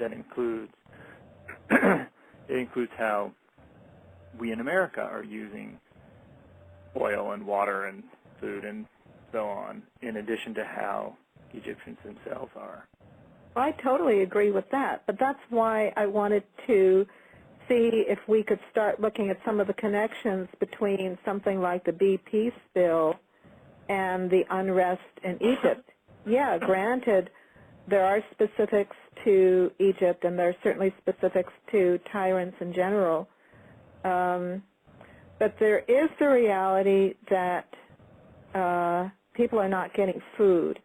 that includes it includes how we in America are using oil and water and food and so on, in addition to how Egyptians themselves are. I totally agree with that, but that's why I wanted to see if we could start looking at some of the connections between something like the BP spill and the unrest in Egypt. Yeah, granted, there are specifics to Egypt, and there are certainly specifics to tyrants in general, but there is the reality that people are not getting food.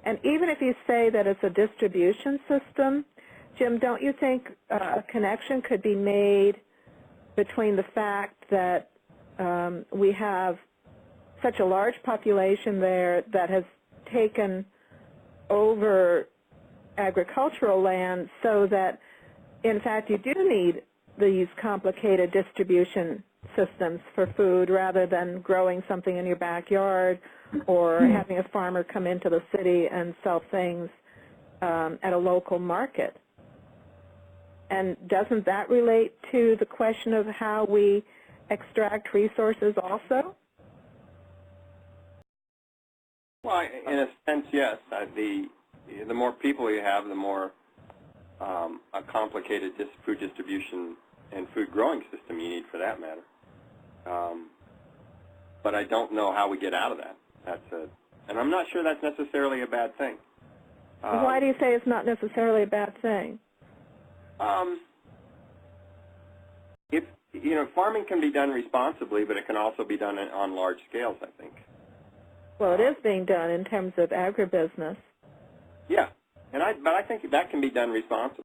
And even if you say that it's a distribution system, Jim, don't you think a connection could be made between the fact that we have such a large population there that has taken over agricultural land, so that, in fact, you do need these complicated distribution systems for food rather than growing something in your backyard or having a farmer come into the city and sell things at a local market? And doesn't that relate to the question of how we extract resources also? Well, in a sense, yes. The more people you have, the more a complicated food distribution and food growing system you need, for that matter. But I don't know how we get out of that. And I'm not sure that's necessarily a bad thing. Why do you say it's not necessarily a bad thing? Farming can be done responsibly, but it can also be done on large scales, I think. Well, it is being done in terms of agribusiness. Yeah, but I think that can be done responsibly.